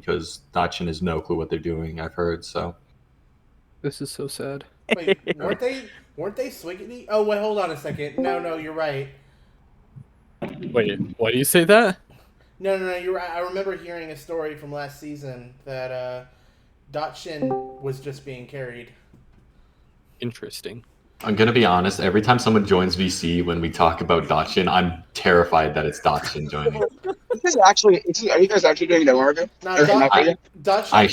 because dotshin has no clue what they're doing. I've heard so. This is so sad. Wait, weren't they Swiggity? Oh wait, hold on a second. No, you're right. Wait, why do you say that? No, you're right. I remember hearing a story from last season that Dotshin was just being carried. Interesting. I'm gonna be honest. Every time someone joins VC, when we talk about dotshin, I'm terrified that it's dotshin joining. Are you guys actually doing demo review? No, I- Dotshin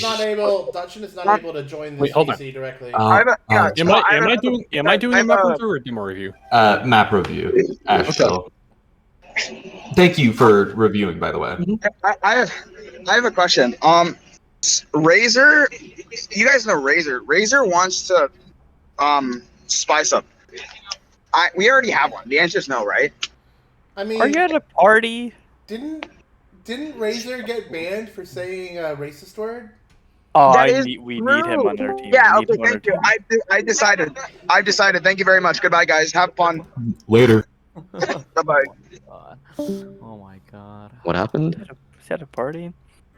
is not able to join this Wait, hold on. VC directly. I Am I doing a map review or a demo review? Map review. Asheville. Thank you for reviewing, by the way. I have a question. Razor, you guys know Razor. Razor wants to spice up. We already have one. The answer is no, right? I mean, Are you at a party? didn't Razor get banned for saying a racist word? Oh, That is we need him true. on our team. Yeah, We need okay, him on our thank you. team. I've decided. Thank you very much. Goodbye, guys. Have fun. Later. Bye-bye. Oh my god. What happened? Is he at a party?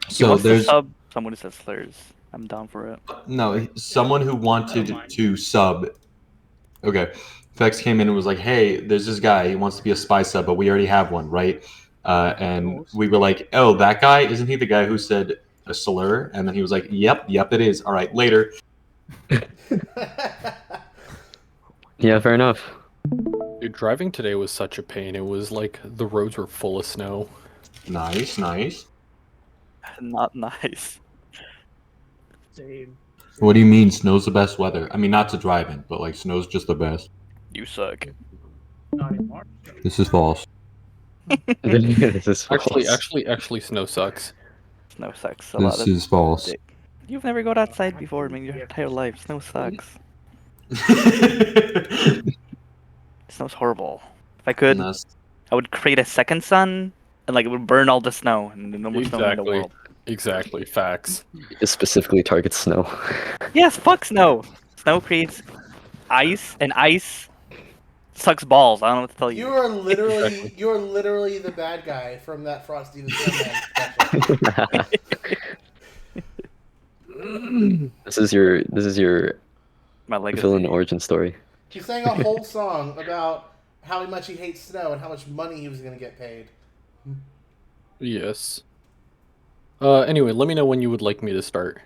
He So wants to there's sub someone who says slurs. I'm down for it. no someone who wanted to sub. Okay, Fex came in and was like, "Hey, there's this guy. He wants to be a spy sub, but we already have one, right?" And we were like, "Oh, that guy? Isn't he the guy who said a slur?" And then he was like, "Yep, it is. All right, later." Yeah, fair enough. Dude, driving today was such a pain. It was like the roads were full of snow. Nice. Not nice. What do you mean snow's the best weather? I mean, not to drive in, but like snow's just the best. You suck. This is false. This is false. Actually, snow sucks. Snow sucks a lot. This is false. You've never gone outside before in your entire life. Snow sucks. Snow's horrible. If I could, I would create a second sun, and like it would burn all the snow, and no more snow in the world. Exactly. Facts. It specifically targets snow. Yes, fuck snow. Snow creates ice, and ice sucks balls. I don't know what to tell you. You are literally the bad guy from that Frosty the Snowman special. This is your My legacy. villain origin story. He sang a whole song about how much he hates snow and how much money he was going to get paid. Yes. Anyway, let me know when you would like me to start.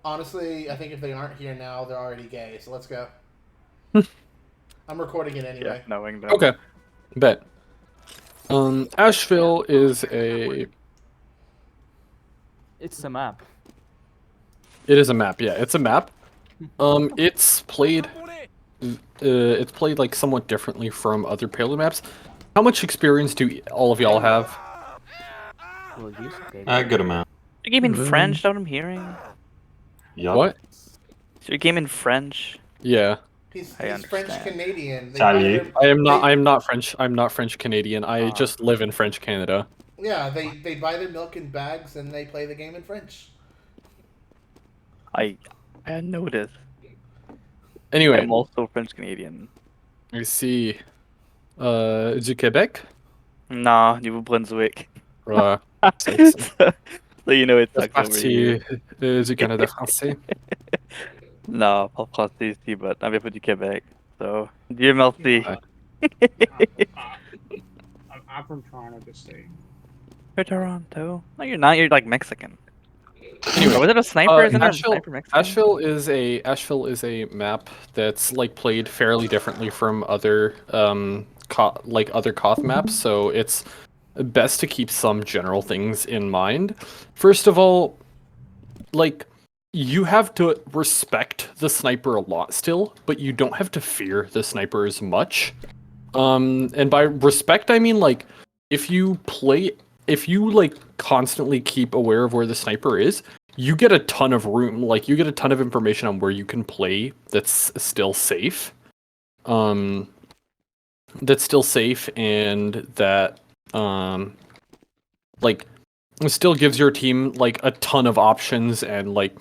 Honestly, I think if they aren't here now, they're already gay. So let's go. I'm recording it anyway. Yeah, knowing that. Okay. Bet. Asheville is a... It's a map. It is a map, yeah. It's a map. It's played like somewhat differently from other Prelude maps. How much experience do all of y'all have? Well, you said A good amount. Your game in French, that what I'm hearing? Yup. What? So your game in French? Yeah. He's I understand. French Canadian. Salut. I'm not French. I'm not French Canadian. I just live in French Canada. Yeah, they buy their milk in bags and they play the game in French. I noticed. Anyway, I'm also French Canadian. I see. Du Québec? Nah, New Brunswick. Uh, So you know it c'est sucks over parti here. du Canada français. Non, pas français ici, but I'm pas du Québec. So, Dieu merci. I'm from Toronto, just saying. You're Toronto. No, you're not. You're like Mexican. Anyway, was it a sniper? Isn't it a sniper Mexican? Asheville is a map that's like played fairly differently from other other Koth maps, so it's best to keep some general things in mind. First of all, like you have to respect the sniper a lot still, but you don't have to fear the sniper as much. And by respect I mean like if you like constantly keep aware of where the sniper is, you get a ton of room, like you get a ton of information on where you can play that's still safe. And that like it still gives your team like a ton of options, and like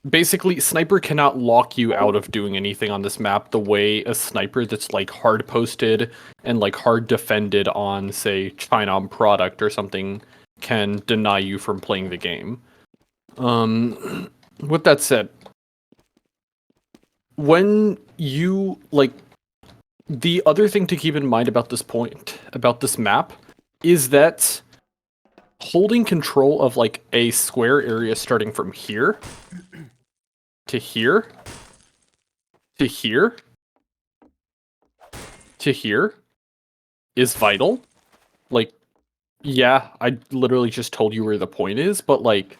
basically sniper cannot lock you out of doing anything on this map the way a sniper that's like hard posted and like hard defended on say China product or something can deny you from playing the game. With that said, when you like, the other thing to keep in mind about this map, is that holding control of like a square area starting from here to here to here to here is vital. Like, yeah, I literally just told you where the point is, but like,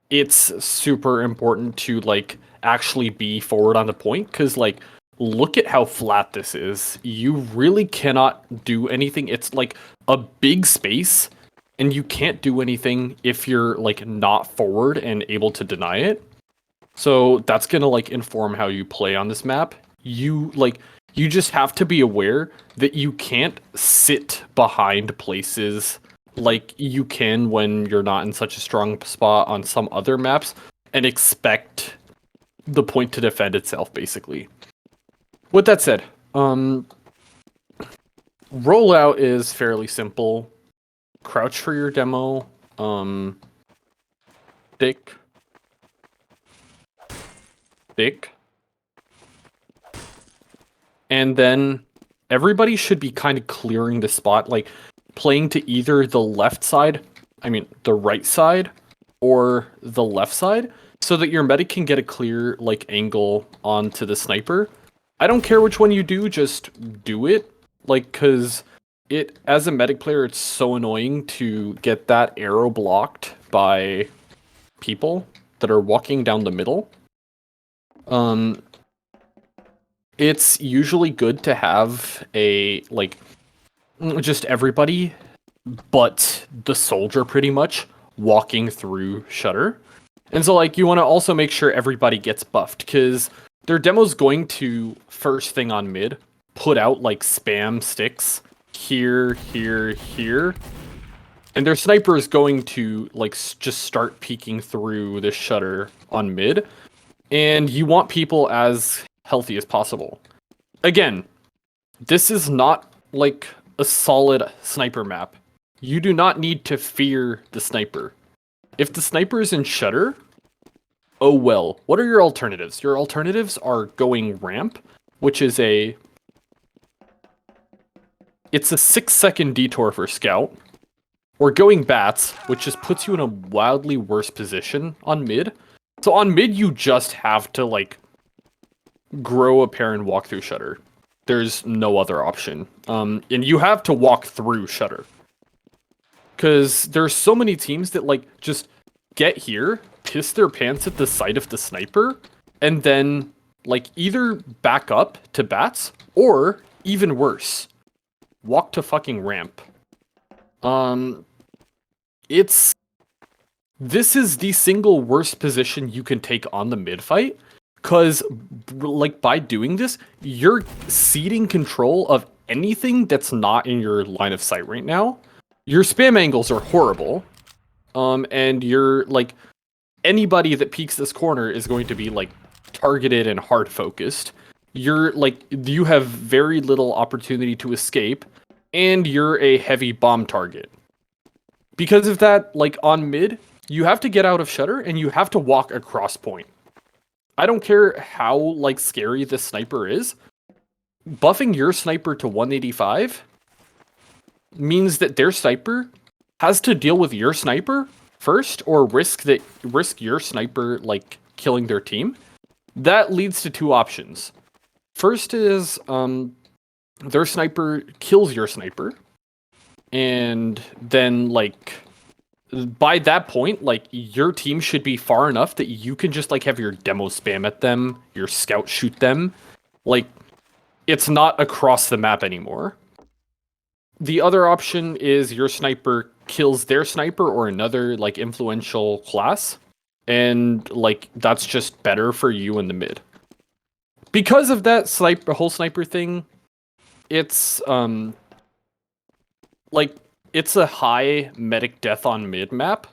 it's super important to like actually be forward on the point, because like, look at how flat this is. You really cannot do anything. It's like a big space, and you can't do anything if you're like not forward and able to deny it. So that's gonna like inform how you play on this map. You just have to be aware that you can't sit behind places like you can when you're not in such a strong spot on some other maps, and expect the point to defend itself, basically. With that said, rollout is fairly simple. Crouch for your demo. Stick. And then everybody should be kind of clearing the spot, like playing to either the the right side, or the left side, so that your medic can get a clear like angle onto the sniper. I don't care which one you do, just do it. Like, cause as a medic player, it's so annoying to get that arrow blocked by people that are walking down the middle. It's usually good to have a, like, just everybody, but the soldier pretty much, walking through Shutter. And so, like, you want to also make sure everybody gets buffed, because their demo's going to, first thing on mid, put out, like, spam sticks here, here, here. And their sniper is going to, like, just start peeking through the Shutter on mid. And you want people as healthy as possible. Again, this is not like a solid sniper map. You do not need to fear the sniper. If the sniper is in Shutter, oh well. What are your alternatives? Your alternatives are going ramp, which is it's a 6-second detour for scout, or going bats, which just puts you in a wildly worse position on mid. So on mid, you just have to like grow a pair and walk through Shutter. There's no other option. And you have to walk through Shutter. Because there's so many teams that like just get here, piss their pants at the sight of the sniper, and then like either back up to bats, or even worse, walk to fucking ramp. This is the single worst position you can take on the mid fight, because like by doing this, you're ceding control of anything that's not in your line of sight right now. Your spam angles are horrible, and you're like, anybody that peeks this corner is going to be like targeted and hard focused. You're like, you have very little opportunity to escape, and you're a heavy bomb target. Because of that, like on mid, you have to get out of Shutter and you have to walk across point. I don't care how like scary this sniper is. Buffing your sniper to 185 means that their sniper has to deal with your sniper first, or risk your sniper like killing their team. That leads to two options. First is their sniper kills your sniper, and then like by that point, like your team should be far enough that you can just like have your demo spam at them, your scout shoot them. Like, it's not across the map anymore. The other option is your sniper kills their sniper or another like influential class, and like that's just better for you in the mid. Because of that whole sniper thing, it's like it's a high medic death on mid map.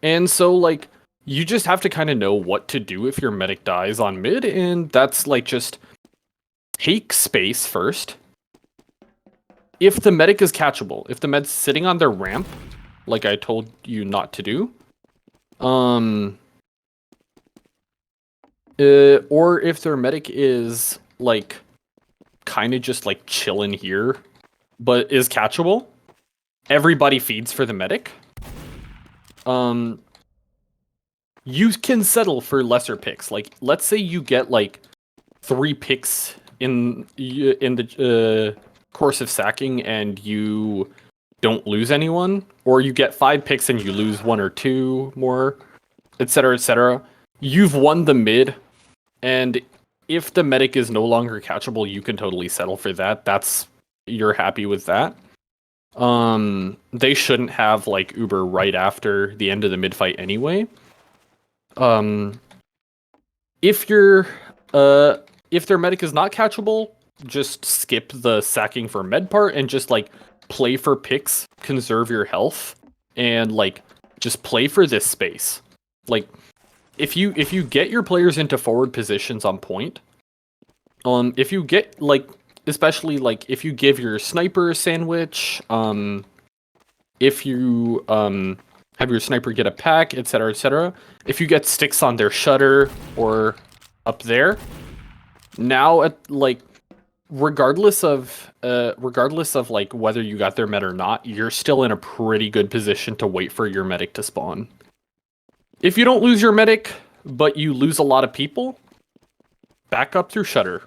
And so like you just have to kind of know what to do if your medic dies on mid, and that's like just take space first. If the medic is catchable, if the med's sitting on their ramp, like I told you not to do, Or if their medic is like kind of just like chilling here, but is catchable, everybody feeds for the medic. You can settle for lesser picks. Like, let's say you get like 3 picks in the course of sacking, and you don't lose anyone, or you get 5 picks and you lose 1 or 2 more, etc., etc. You've won the mid, and if the medic is no longer catchable, you can totally settle for that. You're happy with that. They shouldn't have like Uber right after the end of the mid fight anyway. If their medic is not catchable, just skip the sacking for med part and just like play for picks, conserve your health, and like just play for this space. Like if you get your players into forward positions on point, if you get like, especially like if you give your sniper a sandwich, if you have your sniper get a pack, etc., etc. If you get sticks on their shutter or up there, now at like regardless of like whether you got their med or not, you're still in a pretty good position to wait for your medic to spawn. If you don't lose your medic, but you lose a lot of people, back up through shutter.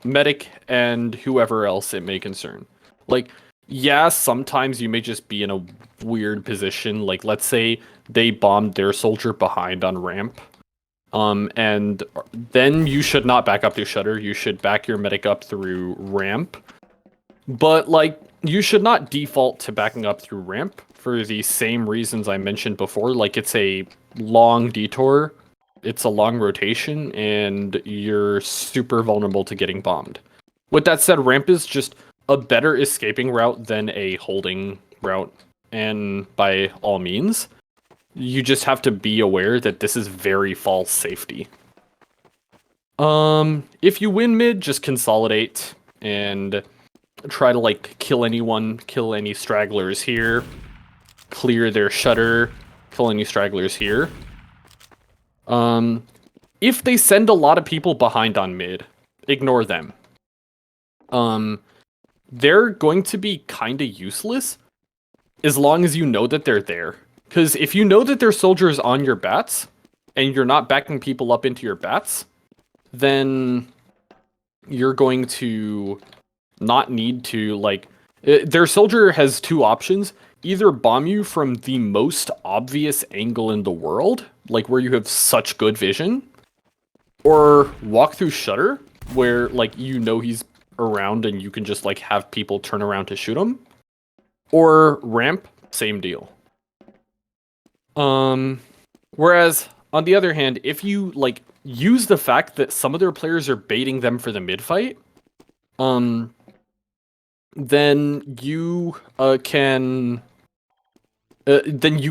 Medic and whoever else it may concern. Like, yeah, sometimes you may just be in a weird position. Like, let's say they bombed their soldier behind on ramp. And then you should not back up through shutter. You should back your medic up through ramp. But, like, you should not default to backing up through ramp for the same reasons I mentioned before. Like, it's a long detour. It's a long rotation, and you're super vulnerable to getting bombed. With that said, ramp is just a better escaping route than a holding route, and by all means, you just have to be aware that this is very false safety. If you win mid, just consolidate and try to like kill any stragglers here, clear their shutter, kill any stragglers here. If they send a lot of people behind on mid, ignore them. They're going to be kind of useless as long as you know that they're there. Because if you know that their soldiers on your bats, and you're not backing people up into your bats, then you're going to not need to, like... Their soldier has 2 options. Either bomb you from the most obvious angle in the world, like where you have such good vision, or walk through shutter, where like you know he's around and you can just like have people turn around to shoot him, or ramp, same deal. Whereas on the other hand, if you like use the fact that some of their players are baiting them for the mid fight, then you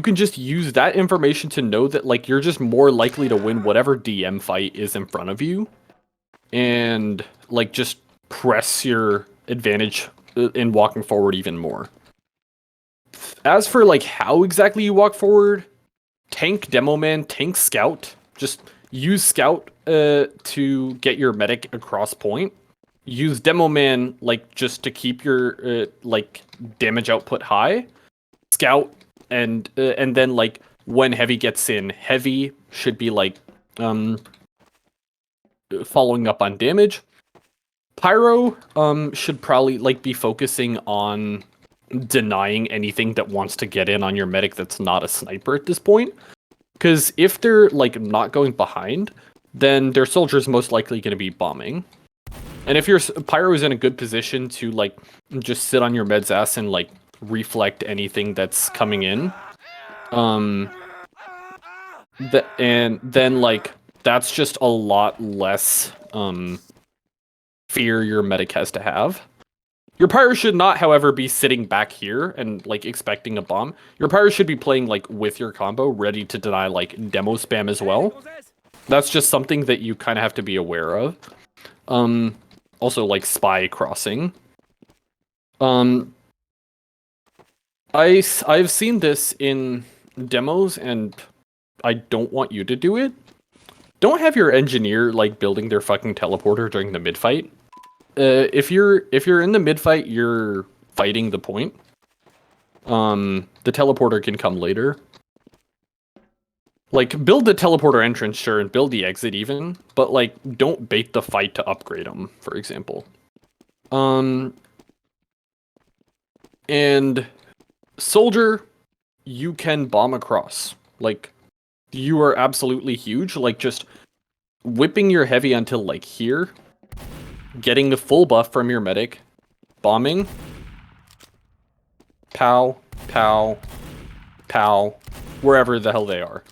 can just use that information to know that like you're just more likely to win whatever DM fight is in front of you, and like just press your advantage in walking forward even more. As for like how exactly you walk forward, tank demo man, tank scout, just use scout to get your medic across point. Use demo man like just to keep your like damage output high. Scout and then like when heavy gets in, heavy should be like following up on damage. Pyro should probably like be focusing on denying anything that wants to get in on your medic that's not a sniper at this point. Because if they're like not going behind, then their soldier's most likely going to be bombing. And if your pyro is in a good position to like just sit on your med's ass and like reflect anything that's coming in, and then like that's just a lot less fear your medic has to have. Your pyro should not, however, be sitting back here and like expecting a bomb. Your pyro should be playing like with your combo, ready to deny like demo spam as well. That's just something that you kind of have to be aware of. Also like spy crossing. I've seen this in demos, and I don't want you to do it, don't have your engineer like building their fucking teleporter during the mid fight. If you're in the mid fight, you're fighting the point. The teleporter can come later. Like, build the teleporter entrance, sure, and build the exit even, but like, don't bait the fight to upgrade them, for example. And soldier, you can bomb across. Like, you are absolutely huge. Like, just whipping your heavy until like here, getting the full buff from your medic, bombing, pow, pow, pow, wherever the hell they are.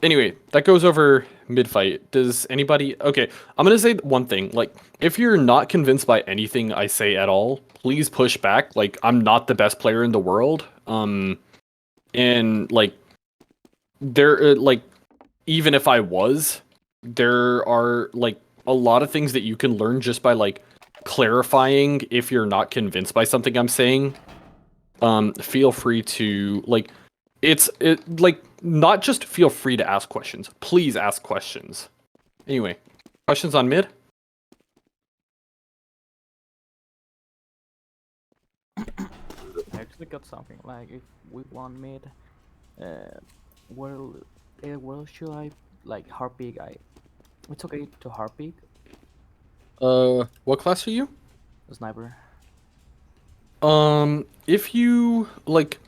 Anyway, that goes over mid-fight. Does anybody... Okay, I'm gonna say one thing. Like, if you're not convinced by anything I say at all, please push back. Like, I'm not the best player in the world. And, like, there... like, even if I was, there are, like, a lot of things that you can learn just by, like, clarifying if you're not convinced by something I'm saying. Feel free to, like... like, not just feel free to ask questions. Please ask questions. Anyway, questions on mid? I actually got something like if we want mid, where should I like hard pick? It's okay to hard pick. What class are you? Sniper. If you like,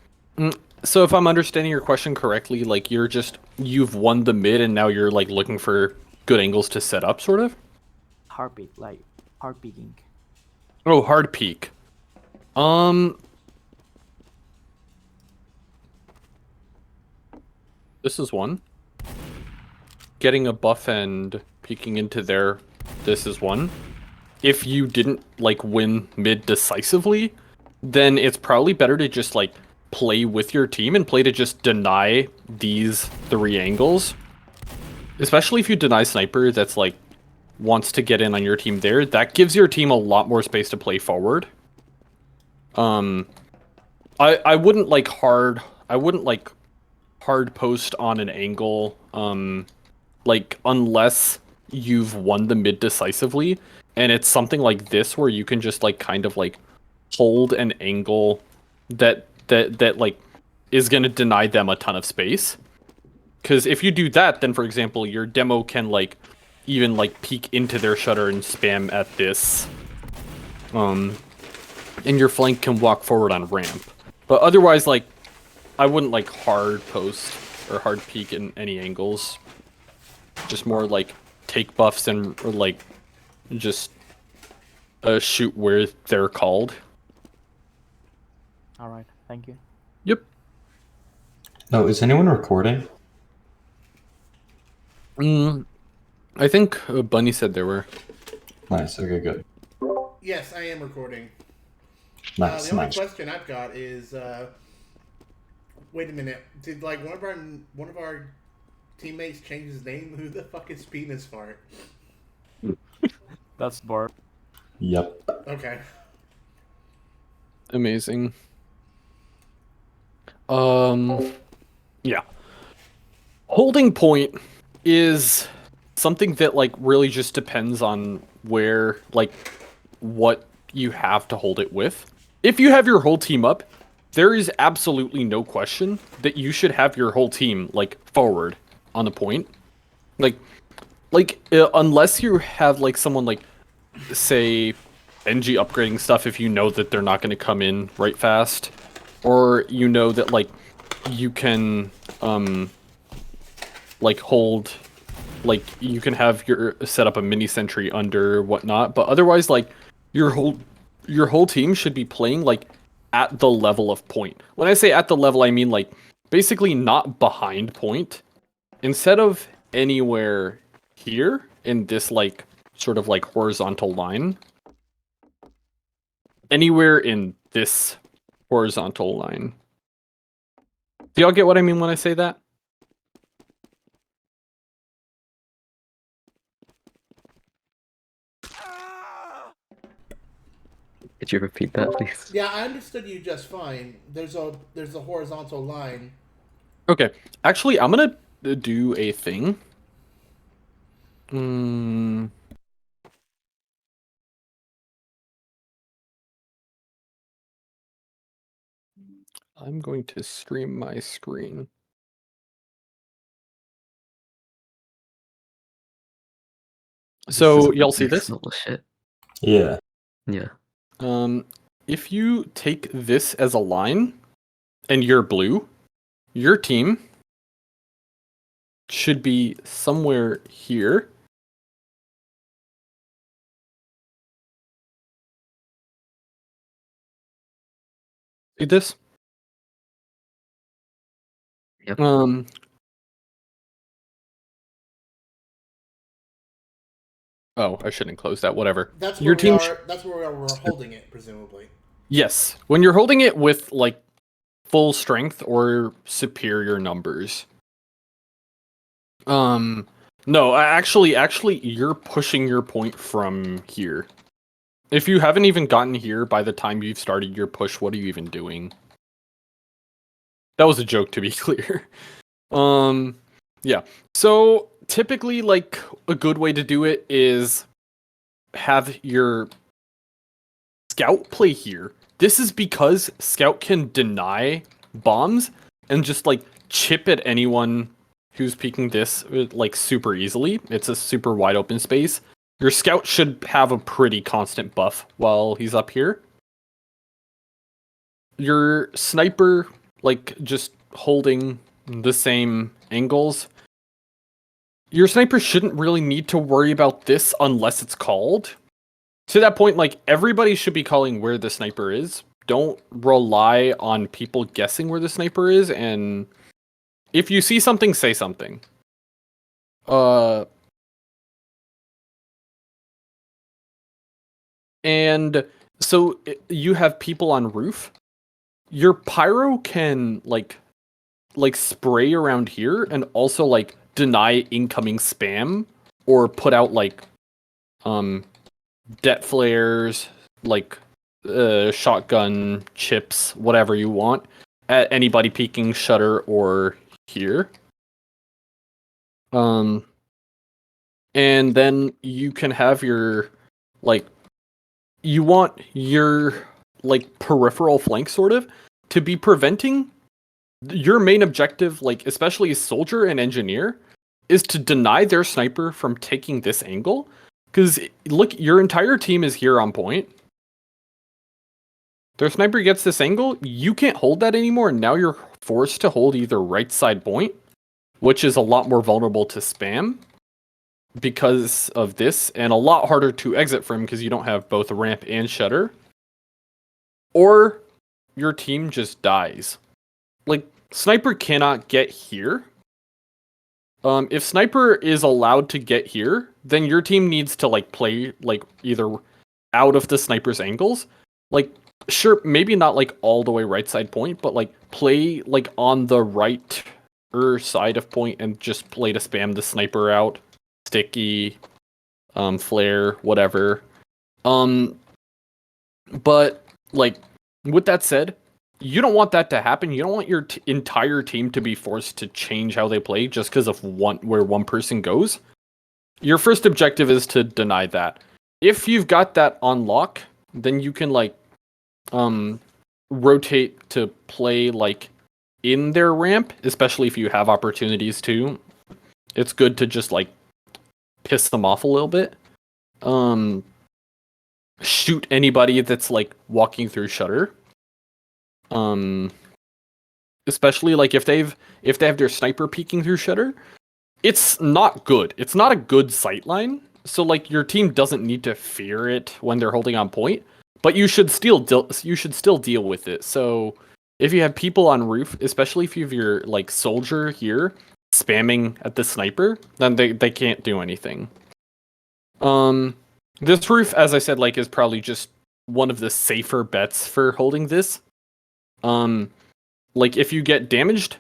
so if I'm understanding your question correctly, like you've won the mid and now you're like looking for good angles to set up, sort of. Hard pick, like hard picking. Oh, hard peak. This is one. Getting a buff and peeking into there. This is one. If you didn't like win mid decisively, then it's probably better to just like play with your team and play to just deny these 3 angles. Especially if you deny sniper that's like wants to get in on your team there. That gives your team a lot more space to play forward. I wouldn't like hard post on an angle like unless you've won the mid decisively, and it's something like this where you can just like kind of like hold an angle that like is going to deny them a ton of space. Because if you do that, then for example your demo can like even like peek into their shutter and spam at this, and your flank can walk forward on ramp. But otherwise, like, I wouldn't like hard post or hard peek in any angles. Just more like take buffs and or like just shoot where they're called. All right, thank you. Yep. Oh, is anyone recording? I think Bunny said there were. Nice. Okay, good. Yes, I am recording. Nice. The only Nice. question I've got is, wait a minute. Did like one of our teammates change his name? Who the fuck is Penis Fart? That's Bart. Yep. Okay. Amazing. Yeah. Holding point is something that like really just depends on where like what you have to hold it with. If you have your whole team up, there is absolutely no question that you should have your whole team like forward on the point. Like unless you have like someone like say NG upgrading stuff, if you know that they're not going to come in right fast, or you know that like you can like hold, like you can have your set up a mini sentry under whatnot, but otherwise like your whole team should be playing like at the level of point. When I say at the level, I mean like basically not behind point. Instead of anywhere here in this like sort of like horizontal line, anywhere in this horizontal line. Do y'all get what I mean when I say that? Could you repeat that, please? Yeah, I understood you just fine. There's a horizontal line. Okay. Actually, I'm gonna do a thing. Hmm. I'm going to stream my screen. So y'all see this? Shit. Yeah. Yeah. If you take this as a line, and you're blue, your team should be somewhere here. See this? Yep. Oh, I shouldn't close that. Whatever. That's where Your we team. are. That's where we're holding it, presumably. Yes, when you're holding it with like full strength or superior numbers. No, actually, you're pushing your point from here. If you haven't even gotten here by the time you've started your push, what are you even doing? That was a joke, to be clear. Yeah. So typically, like, a good way to do it is have your scout play here. This is because scout can deny bombs and just like chip at anyone who's peeking this like super easily. It's a super wide open space. Your scout should have a pretty constant buff while he's up here. Your sniper, like, just holding the same angles. Your sniper shouldn't really need to worry about this unless it's called. To that point, like, everybody should be calling where the sniper is. Don't rely on people guessing where the sniper is, and if you see something, say something. And so you have people on roof. Your pyro can like spray around here and also like deny incoming spam or put out like det flares, like shotgun chips, whatever you want at anybody peeking shutter or here. And then you can have your like you want your like peripheral flank sort of to be preventing your main objective, like especially a soldier and engineer, is to deny their sniper from taking this angle. Because look, your entire team is here on point. Their sniper gets this angle, you can't hold that anymore, and now you're forced to hold either right side point, which is a lot more vulnerable to spam because of this, and a lot harder to exit from because you don't have both ramp and shutter. Or your team just dies. Like, sniper cannot get here. If sniper is allowed to get here, then your team needs to like play like either out of the sniper's angles. Like, sure, maybe not like all the way right side point, but like play like on the right side of point and just play to spam the sniper out. Sticky, flare, whatever. But like with that said, you don't want that to happen. You don't want your entire team to be forced to change how they play just because of where one person goes. Your first objective is to deny that. If you've got that on lock, then you can like rotate to play like in their ramp, especially if you have opportunities to. It's good to just like piss them off a little bit. Shoot anybody that's like walking through shutter. Especially like if they have their sniper peeking through shutter, it's not good. It's not a good sightline. So like your team doesn't need to fear it when they're holding on point, but you should still deal with it. So if you have people on roof, especially if you have your like soldier here spamming at the sniper, then they can't do anything. This roof, as I said, like is probably just one of the safer bets for holding this. Like if you get damaged,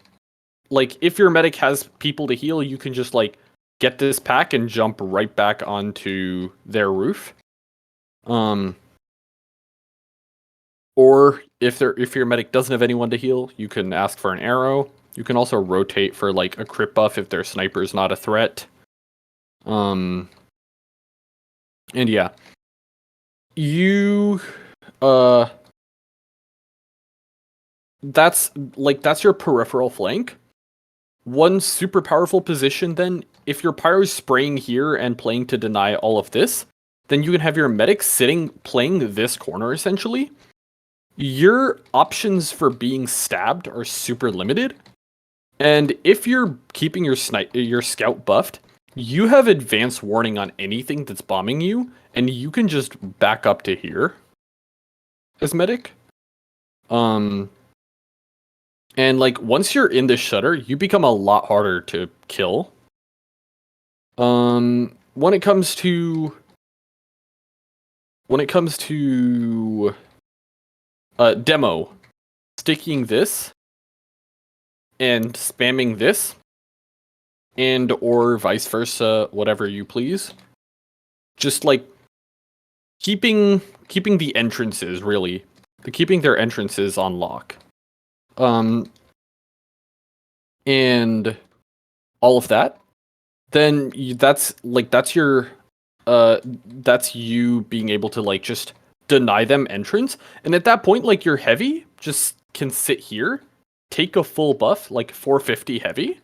like if your medic has people to heal, you can just like get this pack and jump right back onto their roof. Or if your medic doesn't have anyone to heal, you can ask for an arrow. You can also rotate for like a crit buff if their sniper is not a threat. And yeah, you that's your peripheral flank. One super powerful position then, if your pyro is spraying here and playing to deny all of this, then you can have your medic playing this corner essentially. Your options for being stabbed are super limited. And if you're keeping your scout buffed, you have advance warning on anything that's bombing you, and you can just back up to here as medic. And like once you're in the shutter, you become a lot harder to kill. When it comes to demo, sticking this and spamming this, and or vice versa, whatever you please. Just like keeping the entrances really, keeping their entrances on lock. And all of that, then that's you being able to like just deny them entrance. And at that point, like your heavy just can sit here, take a full buff, like 450 heavy,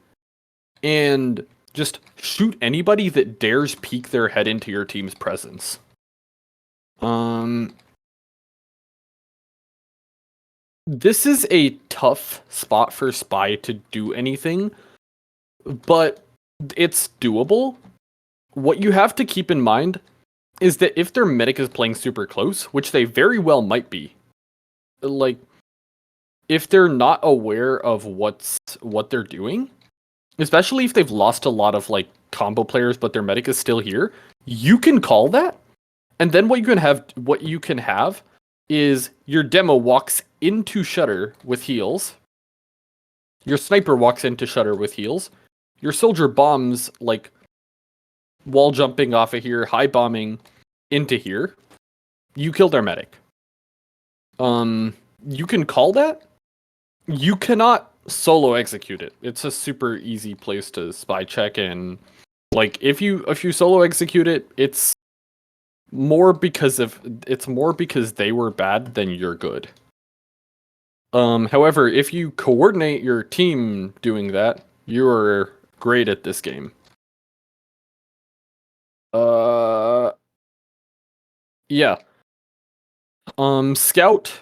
and just shoot anybody that dares peek their head into your team's presence. This is a tough spot for Spy to do anything, but it's doable. What you have to keep in mind is that if their medic is playing super close, which they very well might be, like, if they're not aware of what they're doing, especially if they've lost a lot of, like, combo players, but their medic is still here, you can call that, and then what you can have is your demo walks into shutter with heals, your sniper walks into shutter with heals, your soldier bombs, like, wall jumping off of here, high bombing into here, you kill their medic. You can call that. You cannot solo execute it. It's a super easy place to spy check, and like if you solo execute it, it's more because they were bad than you're good. However, if you coordinate your team doing that, you're great at this game. Yeah. Scout.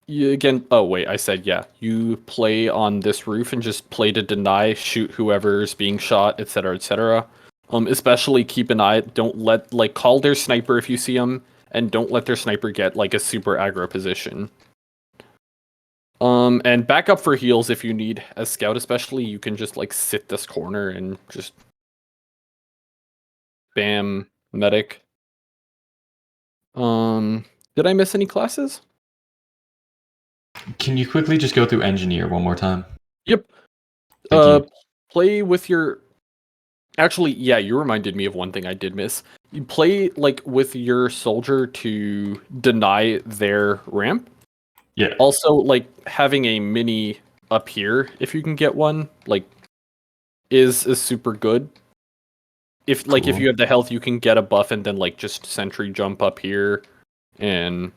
I said yeah. You play on this roof and just play to deny, shoot whoever's being shot, etc., etc. Especially keep an eye. Don't let call their sniper if you see them, and don't let their sniper get like a super aggro position. And back up for heals if you need as scout, especially. You can just like sit this corner and just bam medic. Did I miss any classes? Can you quickly just go through engineer one more time? Yep. Thank you. Play with your. Actually, yeah, you reminded me of one thing I did miss. You play like with your soldier to deny their ramp. Yeah. Also, like having a mini up here, if you can get one, like, is super good. If you have the health, you can get a buff and then like just sentry jump up here, and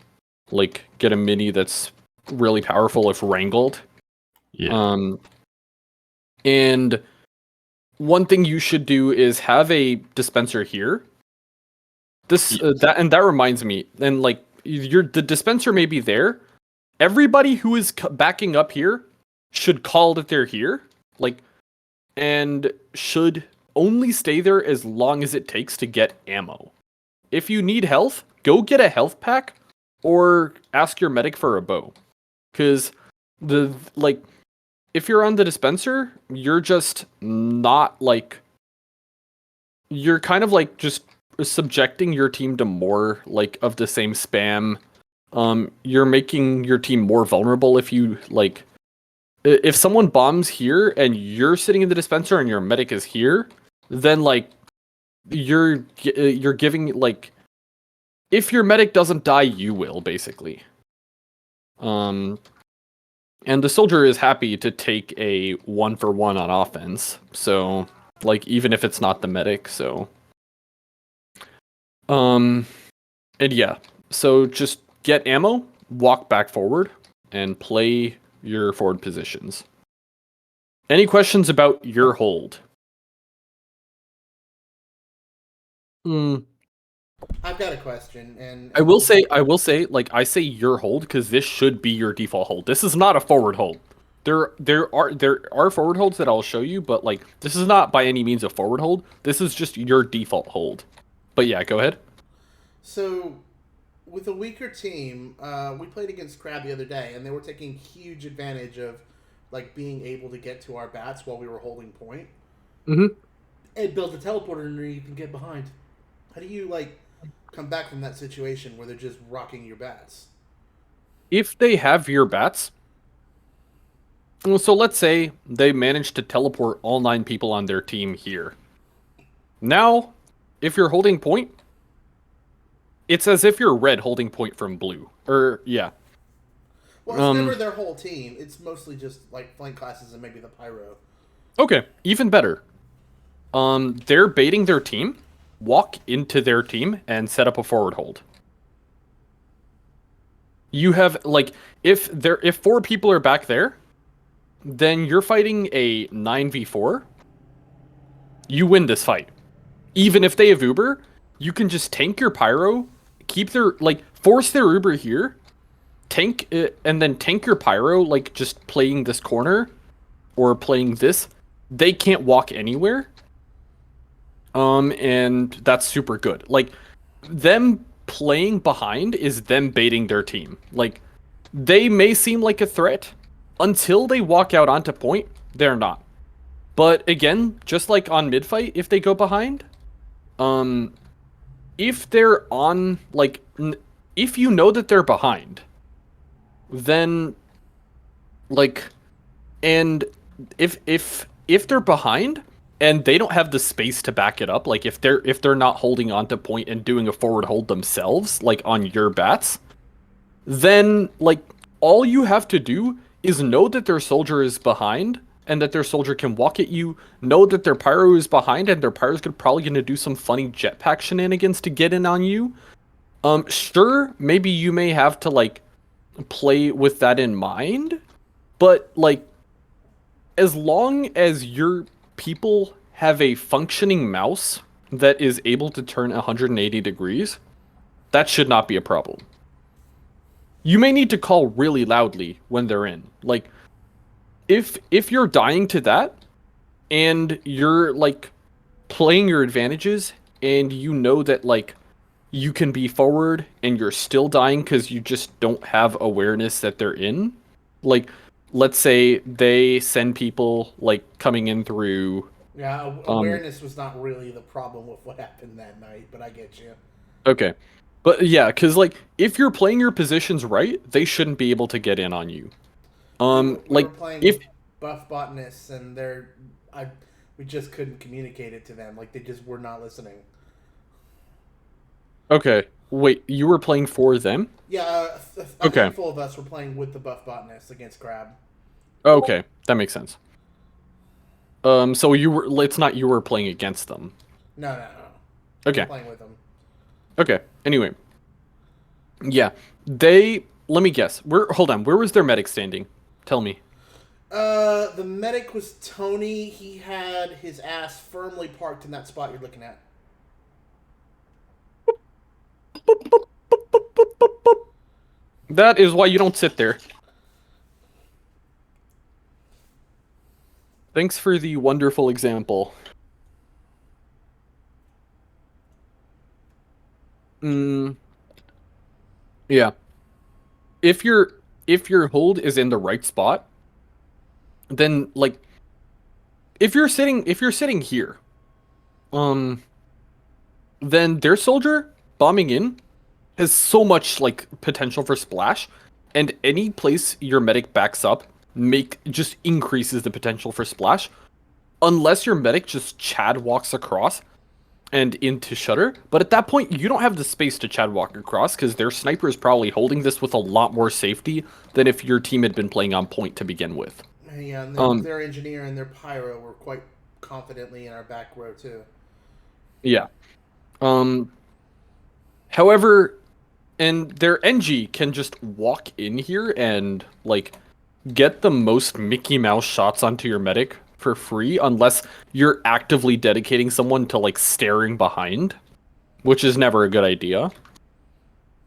like get a mini that's really powerful if wrangled. Yeah. And one thing you should do is have a dispenser here. That reminds me, and like the dispenser may be there. Everybody who is backing up here should call that they're here, like, and should only stay there as long as it takes to get ammo. If you need health, go get a health pack, or ask your medic for a bow. Because if you're on the dispenser, you're just not like, you're kind of like just subjecting your team to more like of the same spam. You're making your team more vulnerable if you like. If someone bombs here and you're sitting in the dispenser and your medic is here, then like you're giving like, if your medic doesn't die, you will basically. And the soldier is happy to take a 1-for-1 on offense. So, like, even if it's not the medic, so. And yeah, so just get ammo, walk back forward, and play your forward positions. Any questions about your hold? I've got a question, and I will say, like, I say your hold because this should be your default hold. This is not a forward hold. There are forward holds that I'll show you, but like this is not by any means a forward hold. This is just your default hold. But yeah, go ahead. So, with a weaker team, we played against Crab the other day, and they were taking huge advantage of like being able to get to our bats while we were holding point. Mm-hmm. And build a teleporter and you can get behind. How do you like come back from that situation where they're just rocking your bats? If they have your bats, well, so let's say they managed to teleport all 9 people on their team here. Now, if you're holding point, it's as if you're red holding point from blue. Yeah. Well, it's never their whole team. It's mostly just like flank classes and maybe the pyro. Okay, even better. They're baiting their team. Walk into their team and set up a forward hold. You have like if 4 people are back there, then you're fighting a 9v4. You win this fight. Even if they have Uber, you can just tank your pyro, keep their force their Uber here, tank it, and then tank your pyro like just playing this corner or playing this. They can't walk anywhere. And that's super good. Like, them playing behind is them baiting their team. Like, they may seem like a threat. Until they walk out onto point, they're not. But again, just like on mid-fight, if they go behind, if they're on, like, if you know that they're behind, then, like, and if they're behind, and they don't have the space to back it up, like if they're not holding on to point and doing a forward hold themselves, like on your bats, then like all you have to do is know that their soldier is behind and that their soldier can walk at you, know that their pyro is behind and their pyro's probably gonna do some funny jetpack shenanigans to get in on you. Sure, maybe you may have to like play with that in mind, but like as long as your people have a functioning mouse that is able to turn 180 degrees, that should not be a problem. You may need to call really loudly when they're in. Like, if you're dying to that, and you're, like, playing your advantages, and you know that, like, you can be forward, and you're still dying because you just don't have awareness that they're in, like, let's say they send people, like, coming in through... Yeah, awareness was not really the problem with what happened that night, but I get you. Okay. But yeah, because, like, if you're playing your positions right, they shouldn't be able to get in on you. We Like, were playing if... buff botanists, and we just couldn't communicate it to them. Like, they just were not listening. Okay. Wait, you were playing for them? Yeah, a handful of us were playing with the buff botanists against Crab. Okay, that makes sense. So you were... It's not you were playing against them. No. Okay. We were playing with them. Okay, anyway. Yeah, they... Let me guess. Hold on, where was their medic standing? Tell me. The medic was Tony. He had his ass firmly parked in that spot you're looking at. That is why you don't sit there. Thanks for the wonderful example. Yeah. If your hold is in the right spot, then like if you're sitting here, then their soldier bombing in has so much like potential for splash, and any place your medic backs up just increases the potential for splash. Unless your medic just Chad walks across, and into Shutter. But at that point, you don't have the space to Chad walk across because their sniper is probably holding this with a lot more safety than if your team had been playing on point to begin with. Yeah, and their engineer and their pyro were quite confidently in our back row too. Yeah. However, and their NG can just walk in here and like get the most Mickey Mouse shots onto your medic for free unless you're actively dedicating someone to like staring behind, which is never a good idea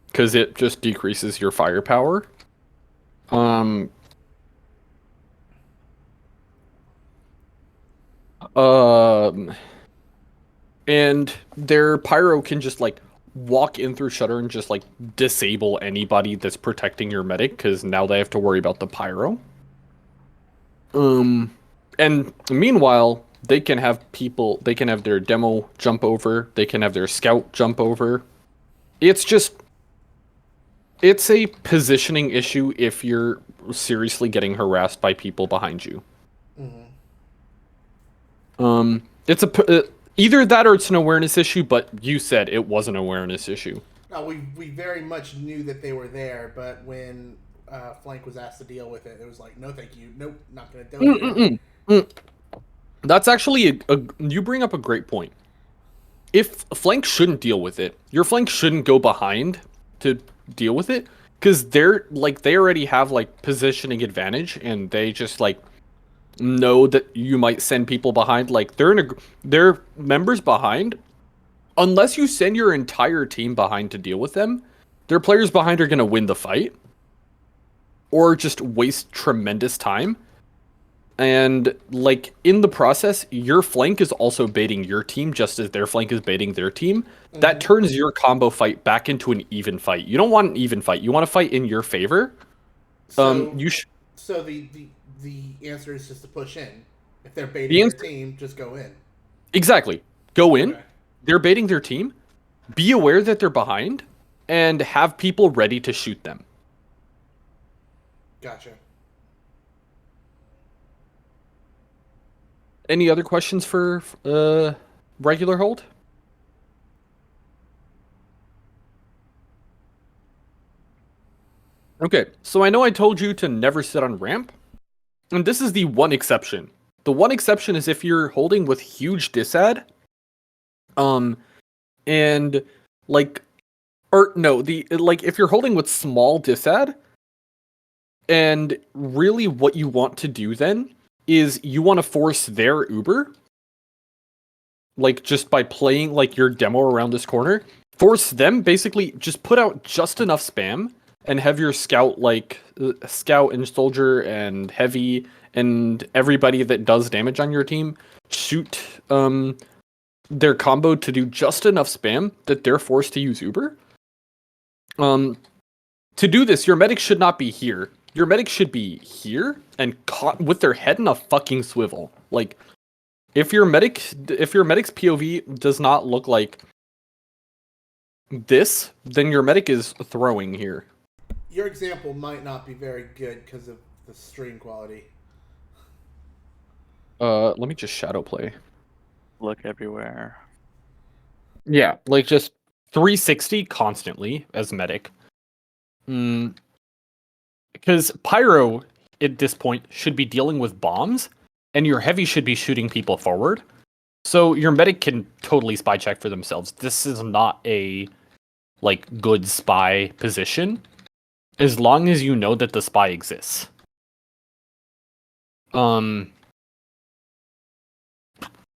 because it just decreases your firepower. And their pyro can just like walk in through Shutter and just like disable anybody that's protecting your medic because now they have to worry about the pyro. And meanwhile, they can have their demo jump over, they can have their scout jump over. It's a positioning issue if you're seriously getting harassed by people behind you. It's either that or it's an awareness issue, but you said it was an awareness issue. No, we very much knew that they were there, but when Flank was asked to deal with it, it was like, no, thank you, nope, not gonna do it. That's actually you bring up a great point. If Flank shouldn't deal with it, your flank shouldn't go behind to deal with it because they already have like positioning advantage and they just like know that you might send people behind. Like they're members behind. Unless you send your entire team behind to deal with them, their players behind are gonna win the fight or just waste tremendous time. And like in the process, your flank is also baiting your team just as their flank is baiting their team. That turns your combo fight back into an even fight. You don't want an even fight. You want to fight in your favor. So the answer is just to push in. If they're baiting their team, just go in. Exactly. Go in. Okay. They're baiting their team. Be aware that they're behind and have people ready to shoot them. Gotcha. Any other questions for regular hold? Okay, so I know I told you to never sit on ramp, and this is the one exception. The one exception is if you're holding with huge disad, and like, or no, if you're holding with small disad, and really what you want to do then is you want to force their Uber, like just by playing like your demo around this corner, force them basically just put out just enough spam and have your scout scout and soldier and heavy and everybody that does damage on your team shoot their combo to do just enough spam that they're forced to use Uber. To do this, your medic should not be here. Your medic should be here and caught with their head in a fucking swivel. Like, if your medic's POV does not look like this, then your medic is throwing here. Your example might not be very good because of the stream quality. Let me just shadow play. Look everywhere. Yeah, like just 360 constantly as medic. Because Pyro, at this point, should be dealing with bombs, and your heavy should be shooting people forward. So your medic can totally spy check for themselves. This is not a, like, good spy position, as long as you know that the spy exists.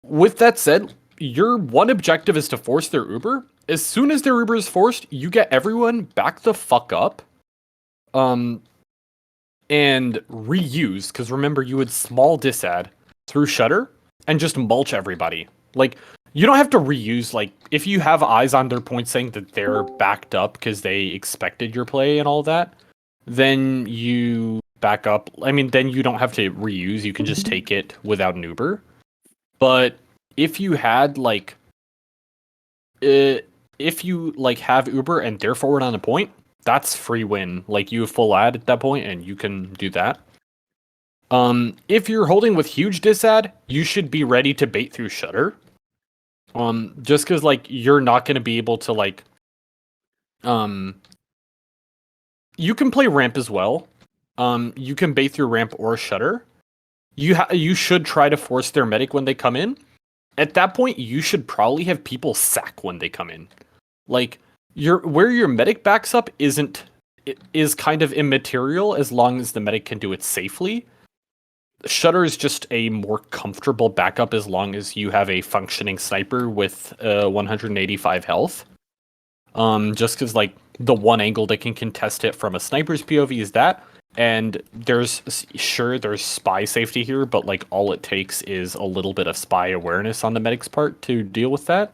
With that said, your one objective is to force their Uber. As soon as their Uber is forced, you get everyone back the fuck up. And reuse, because remember, you would small disad through Shutter and just mulch everybody. Like, you don't have to reuse, like, if you have eyes on their points saying that they're backed up because they expected your play and all that, then you back up. I mean, then you don't have to reuse, you can just take it without an Uber. But if you had, like, if you, like, have Uber and they're forward on a point, that's free win. Like, you have full ad at that point, and you can do that. If you're holding with huge disad, you should be ready to bait through Shutter. Just because like you're not going to be able to like, you can play ramp as well. You can bait through ramp or shutter. You should try to force their medic when they come in. At that point, you should probably have people sack when they come in. Like where your medic backs up is kind of immaterial as long as the medic can do it safely. Shutter is just a more comfortable backup as long as you have a functioning sniper with 185 health. Just because like the one angle that can contest it from a sniper's POV is that, and there's spy safety here, but like all it takes is a little bit of spy awareness on the medic's part to deal with that.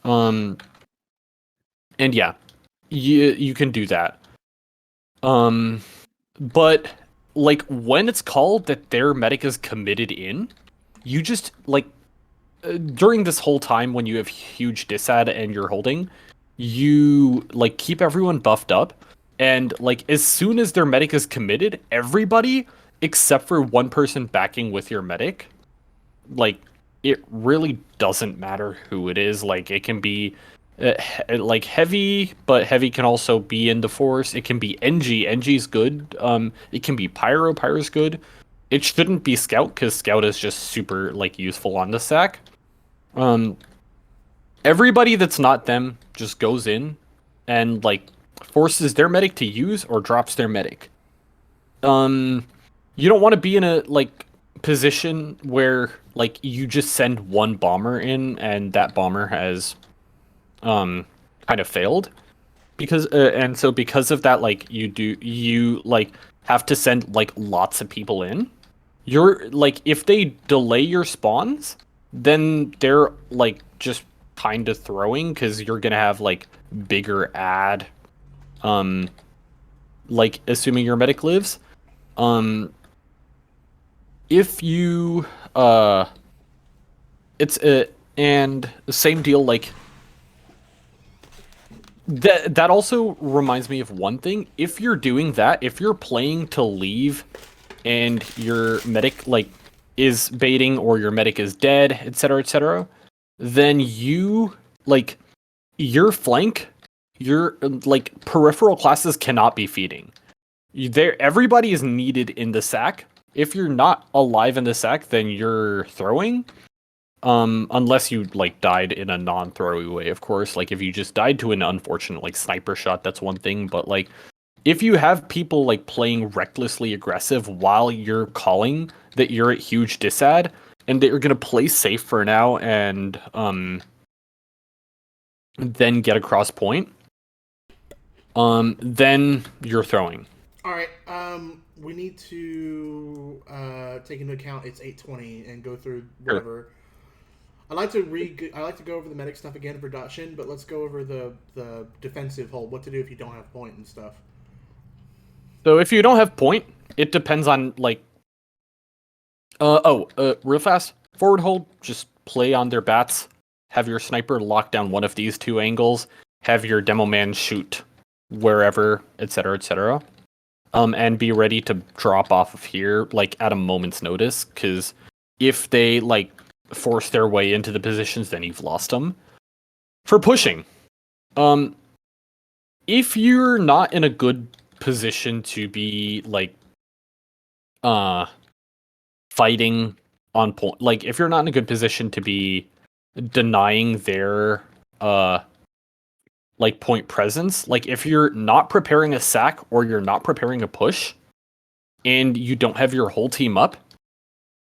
And yeah, you can do that. But like when it's called that their medic is committed in, you just like during this whole time when you have huge disad and you're holding, you like keep everyone buffed up, and like as soon as their medic is committed, everybody except for one person backing with your medic, like it really doesn't matter who it is. Like it can be like heavy, but heavy can also be in the force. It can be NG. NG's good. It can be pyro. Pyro's good. It shouldn't be scout because scout is just super like useful on the sack. Everybody that's not them just goes in and like forces their medic to use or drops their medic. You don't want to be in a like position where like you just send one bomber in and that bomber has kind of failed, because and so because of that, like you like have to send like lots of people in. You're like, if they delay your spawns, then they're like just kind of throwing because you're gonna have like bigger ad, like assuming your medic lives. If you it's and the same deal, like that also reminds me of one thing. If you're doing that, if you're playing to leave and your medic like is baiting or your medic is dead, etc., then you like your flank, your like peripheral classes cannot be feeding. Everybody is needed in the sack. If you're not alive in the sack, then you're throwing. Unless you like died in a non-throwy way, of course. Like if you just died to an unfortunate like sniper shot, that's one thing. But like if you have people like playing recklessly aggressive while you're calling that you're at huge disad and that you're gonna play safe for now and then get across point, then you're throwing. All right. We need to take into account it's 8:20 and go through whatever. Sure. I like to go over the medic stuff again for dotshin, but let's go over the defensive hold. What to do if you don't have point and stuff. So if you don't have point, it depends on like. Real fast. Forward hold. Just play on their bats. Have your sniper lock down one of these two angles. Have your demo man shoot wherever, etc., and be ready to drop off of here like at a moment's notice. Because if they like force their way into the positions, then you've lost them. For pushing, if you're not in a good position to be like fighting on point, like if you're not in a good position to be denying their like point presence, like if you're not preparing a sack or you're not preparing a push and you don't have your whole team up,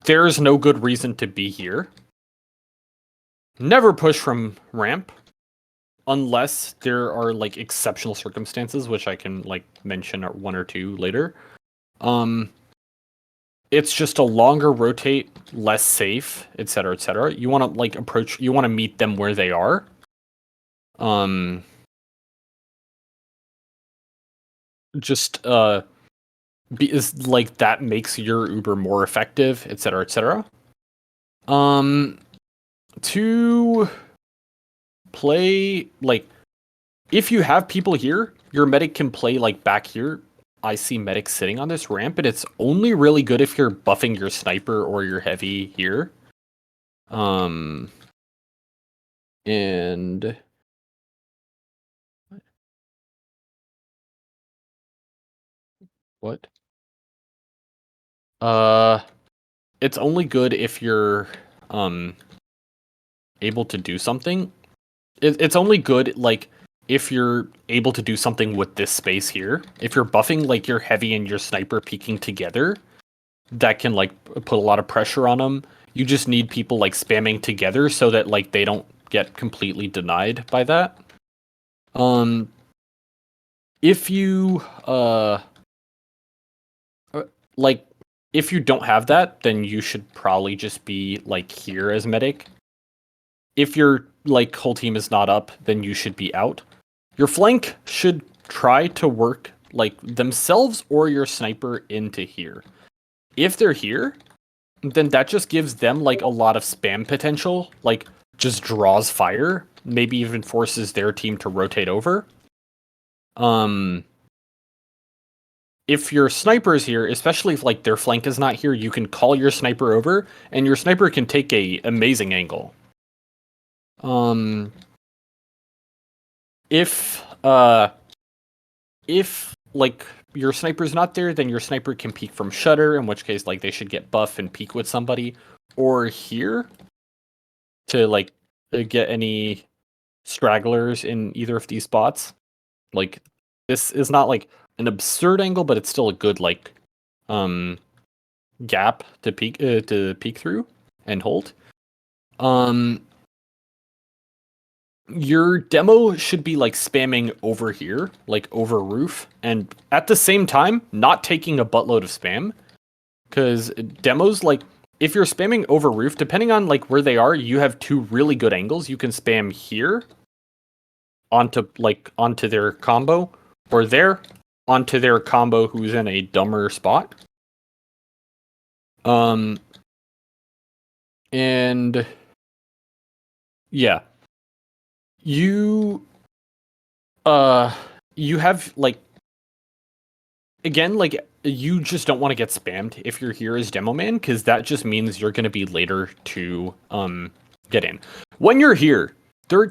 there's no good reason to be here. Never push from ramp unless there are like exceptional circumstances, which I can like mention one or two later. It's just a longer rotate, less safe, etc. You want to like you want to meet them where they are. Just is like that makes your Uber more effective, etc. To play like if you have people here, your medic can play like back here. I see medics sitting on this ramp, and it's only really good if you're buffing your sniper or your heavy here. And what? It's only good if you're able to do something. It's only good like if you're able to do something with this space here. If you're buffing like your heavy and your sniper peeking together, that can like put a lot of pressure on them. You just need people like spamming together so that like they don't get completely denied by that. If you like if you don't have that, then you should probably just be like here as medic. If your like whole team is not up, then you should be out. Your flank should try to work like themselves or your sniper into here. If they're here, then that just gives them like a lot of spam potential, like just draws fire, maybe even forces their team to rotate over. If your sniper is here, especially if like their flank is not here, you can call your sniper over and your sniper can take a amazing angle. If like your sniper's not there, then your sniper can peek from shutter, in which case like they should get buff and peek with somebody, or here to like get any stragglers in either of these spots. Like this is not like an absurd angle, but it's still a good like gap to peek through and hold. Your demo should be like spamming over here, like over roof, and at the same time not taking a buttload of spam, because demos like if you're spamming over roof, depending on like where they are, you have two really good angles. You can spam here onto their combo, or there onto their combo who's in a dumber spot. And yeah, you have like again like you just don't want to get spammed if you're here as demo man, because that just means you're going to be later to get in. When you're here, there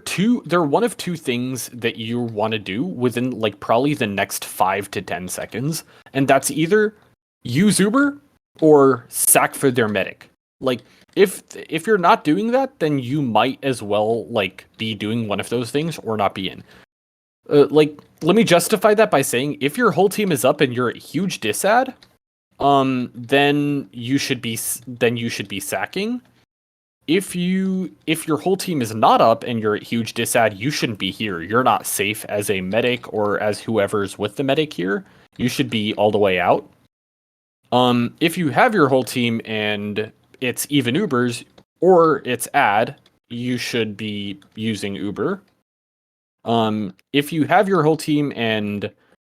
are one of two things that you want to do within like probably the next 5 to 10 seconds, and that's either use Uber or sack for their medic. Like if you're not doing that, then you might as well like be doing one of those things or not be in. Like let me justify that by saying if your whole team is up and you're a huge disad, then you should be sacking. If your whole team is not up and you're a huge disad, you shouldn't be here. You're not safe as a medic or as whoever's with the medic here. You should be all the way out. If you have your whole team and it's even Ubers or it's ad, you should be using Uber. If you have your whole team and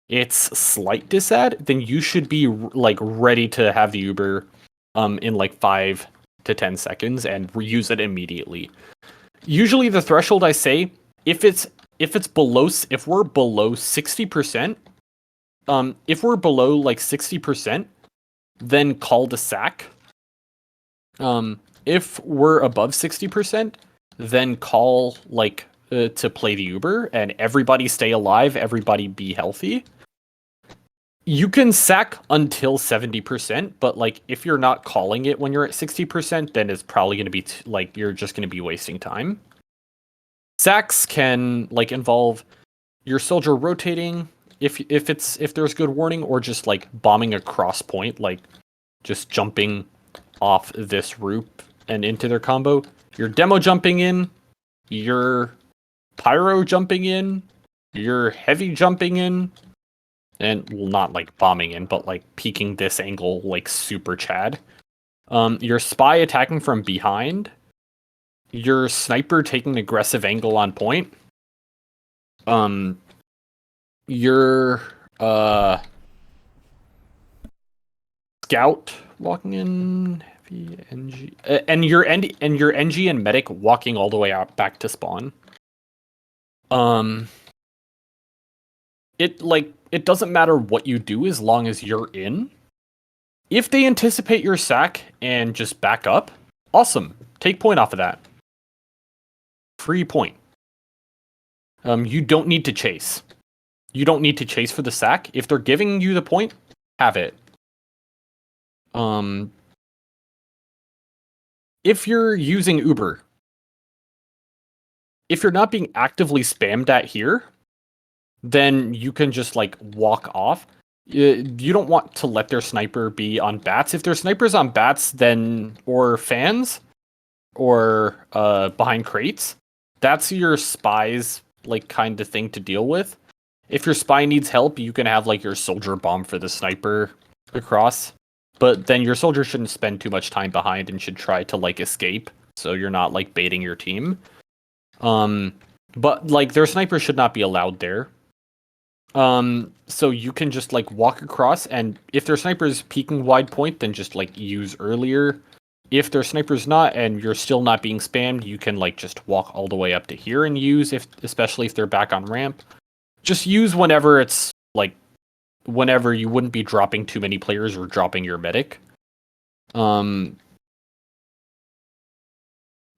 it's slight disad, then you should be like ready to have the Uber in like 5 to 10 seconds and reuse it immediately. Usually the threshold I say, if we're below 60%, if we're below like 60%, then call the sack. If we're above 60%, then call like to play the Uber and everybody stay alive, everybody be healthy. You can sack until 70%, but like if you're not calling it when you're at 60%, then it's probably going to be like you're just going to be wasting time. Sacks can like involve your soldier rotating if there's good warning, or just like bombing across point, like just jumping off this roof and into their combo. Your demo jumping in, your pyro jumping in, your heavy jumping in, and well, not like bombing in, but like peeking this angle like super Chad. Your spy attacking from behind, your sniper taking an aggressive angle on point. Your scout walking in, heavy NG, and your NG and medic walking all the way out back to spawn. It doesn't matter what you do as long as you're in. If they anticipate your sack and just back up, awesome. Take point off of that. free point. You don't need to chase. You don't need to chase for the sack. If they're giving you the point, have it. If you're using Uber, if you're not being actively spammed at here, then you can just like walk off. You don't want to let their sniper be on bats. If their sniper's on bats, then or fans, or behind crates, that's your spy's like kind of thing to deal with. If your spy needs help, you can have like your soldier bomb for the sniper across. But then your soldier shouldn't spend too much time behind and should try to like escape, so you're not like baiting your team. But like their sniper should not be allowed there. So you can just like walk across, and if their sniper is peeking wide point, then just like use earlier. If their sniper's not and you're still not being spammed, you can like just walk all the way up to here and use, especially if they're back on ramp. Just use whenever it's like whenever you wouldn't be dropping too many players or dropping your medic.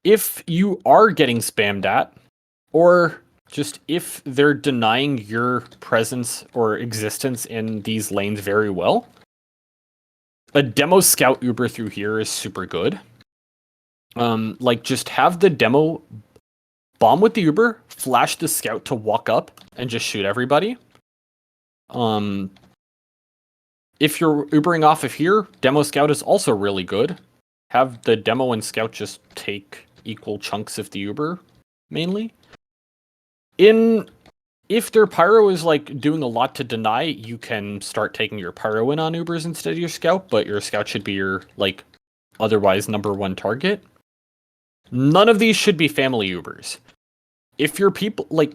If you are getting spammed at, or just if they're denying your presence or existence in these lanes very well, a demo scout Uber through here is super good. Like just have the demo bomb with the Uber, flash the scout to walk up and just shoot everybody. If you're Ubering off of here, demo scout is also really good. Have the demo and scout just take equal chunks of the Uber, mainly. If their pyro is like doing a lot to deny, you can start taking your pyro in on Ubers instead of your scout, but your scout should be your like otherwise number one target. None of these should be family Ubers. If your people like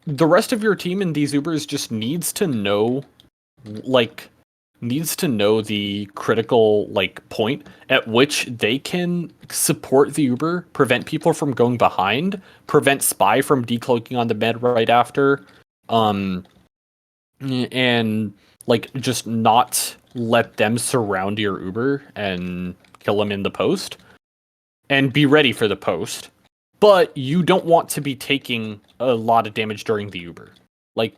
the rest of your team in these Ubers just needs to know the critical like point at which they can support the Uber, prevent people from going behind, prevent spy from decloaking on the med right after, and like just not let them surround your Uber and kill them in the post, and be ready for the post. But you don't want to be taking a lot of damage during the Uber. Like,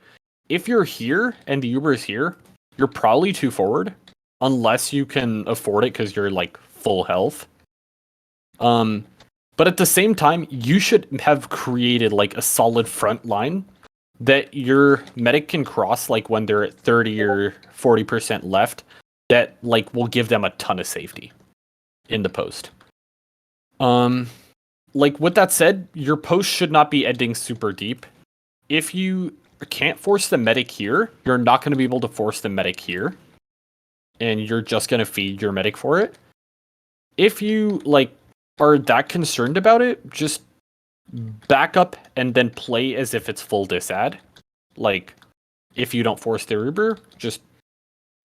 if you're here and the Uber is here, you're probably too forward, unless you can afford it because you're like full health. But at the same time, you should have created like a solid front line that your medic can cross like when they're at 30 or 40% left, that like will give them a ton of safety in the post. Like with that said, your post should not be ending super deep. If you can't force the medic here, you're not going to be able to force the medic here, and you're just going to feed your medic for it. If you like are that concerned about it, just back up and then play as if it's full disad. Like if you don't force their Uber, just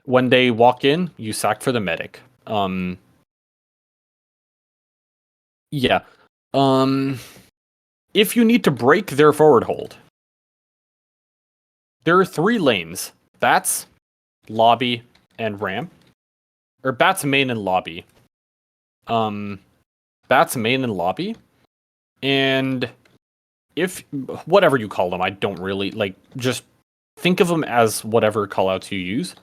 when they walk in, you sack for the medic. Yeah. If you need to break their forward hold, there are 3 lanes: bats, lobby, and ramp. Or bats main and lobby. Bats main and lobby. And if whatever you call them, I don't really like, just think of them as whatever callouts you use.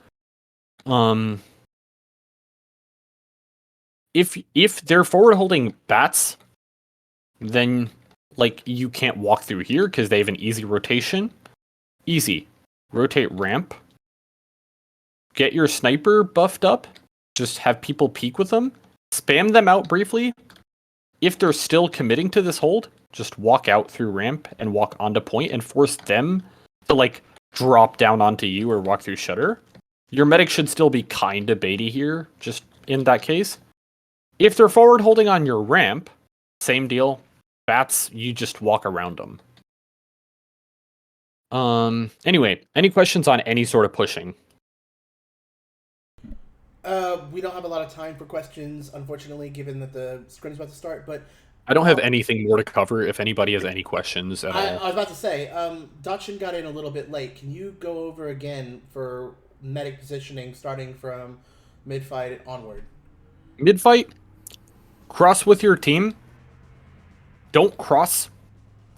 If they're forward holding bats, then like you can't walk through here because they have an easy rotation. Easy. Rotate ramp. Get your sniper buffed up. Just have people peek with them. Spam them out briefly. If they're still committing to this hold, just walk out through ramp and walk onto point and force them to like drop down onto you or walk through shutter. Your medic should still be kinda baity here, just in that case. If they're forward holding on your ramp, same deal. Bats, you just walk around them. Anyway, any questions on any sort of pushing? We don't have a lot of time for questions, unfortunately, given that the screen is about to start. But I don't have anything more to cover. If anybody has any questions at all, I was about to say, dotshin got in a little bit late. Can you go over again for medic positioning, starting from mid fight onward? Mid fight, cross with your team. Don't cross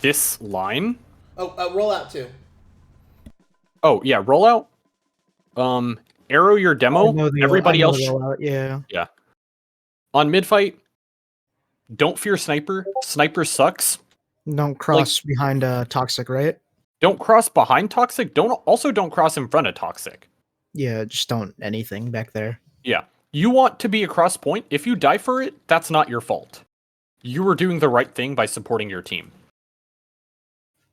this line. Oh, roll out too. Oh yeah, rollout. Arrow your demo. Everybody else. Yeah. Yeah. On mid fight, don't fear sniper. Sniper sucks. Don't cross behind toxic, right? Don't cross behind toxic. Don't cross in front of toxic. Yeah, just don't anything back there. Yeah. You want to be across point. If you die for it, that's not your fault. You were doing the right thing by supporting your team.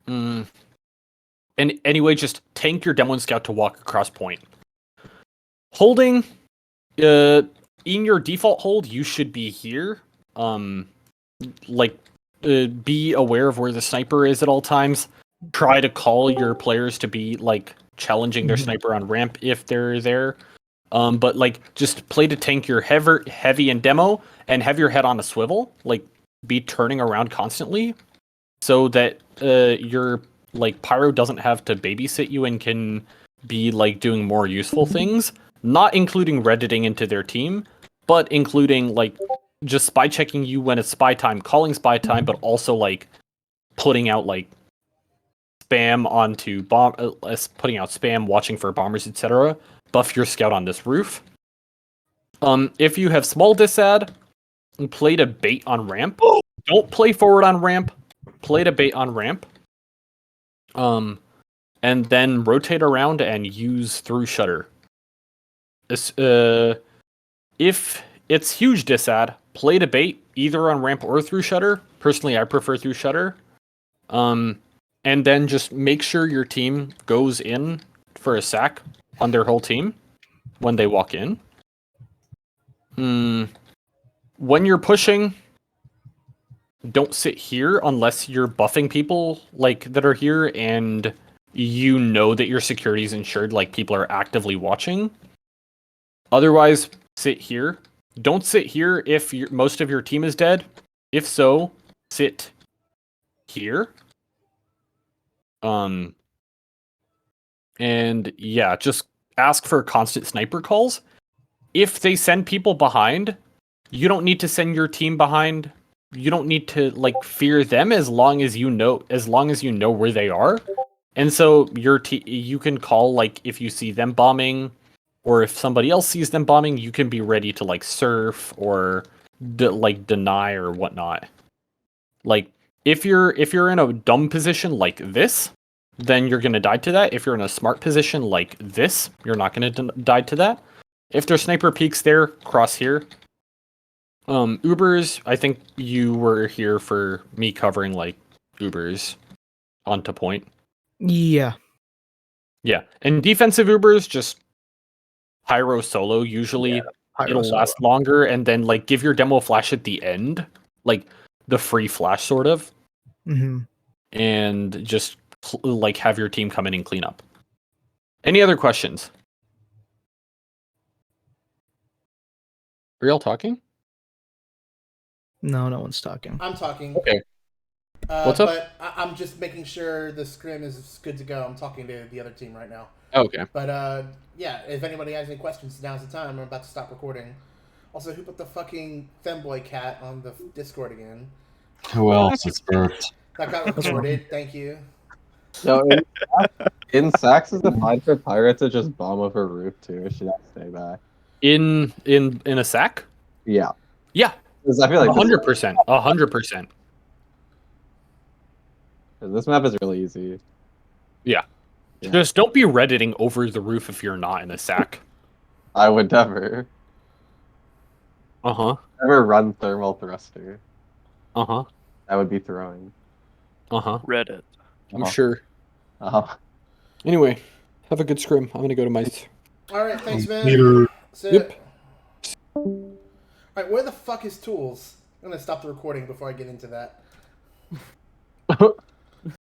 And anyway, just tank your demo and scout to walk across point. Holding, in your default hold, you should be here. Be aware of where the sniper is at all times. Try to call your players to be challenging their sniper on ramp if they're there. But just play to tank your heavy and demo and have your head on a swivel. Be turning around constantly so that your pyro doesn't have to babysit you and can be doing more useful things. Not including redditing into their team, but including just spy checking you when it's spy time, calling spy time, but also putting out spam onto putting out spam, watching for bombers, etc. Buff your scout on this roof. If you have small disad, play to bait on ramp. Don't play forward on ramp. Play to bait on ramp. And then rotate around and use through shutter. If it's huge disad, play to bait either on ramp or through shutter. Personally, I prefer through shutter. And then just make sure your team goes in for a sack on their whole team when they walk in. When you're pushing, don't sit here unless you're buffing people that are here and you know that your security is ensured, people are actively watching. Otherwise, sit here. Don't sit here if most of your team is dead. If so, sit here. And yeah, just ask for constant sniper calls. If they send people behind, you don't need to send your team behind. You don't need to fear them as long as you know where they are. And so you can call if you see them bombing, or if somebody else sees them bombing, you can be ready to surf or deny or whatnot. If you're in a dumb position like this, then you're gonna die to that. If you're in a smart position like this, you're not gonna die to that. If there's sniper peeks there, cross here. Ubers, I think you were here for me covering Ubers onto point. Yeah. Yeah, and defensive Ubers, just pyro solo. Usually it'll last longer, and then give your demo flash at the end, the free flash sort of, and just have your team come in and clean up. Any other questions? Are y'all talking? No, no one's talking. I'm talking. Okay. What's up? But I'm just making sure the scrim is good to go. I'm talking to the other team right now. Okay. But yeah, if anybody has any questions, now's the time. I'm about to stop recording. Also, who put the fucking femboy cat on the Discord again? Who else is burped? That got recorded. Thank you. No, in Sax is the fine for pirate to just bomb over roof too. She doesn't stay back. In a sack? Yeah. Yeah. I feel like 100%. 100%. This map is really easy. Yeah. Just don't be redditing over the roof if you're not in a sack. I would never. Never run thermal thruster. I would be throwing. Reddit. I'm sure. Uh-huh. Anyway, have a good scrim. I'm gonna go to my... Alright, thanks, man. Later. Yep. Alright, where the fuck is tools? I'm gonna stop the recording before I get into that.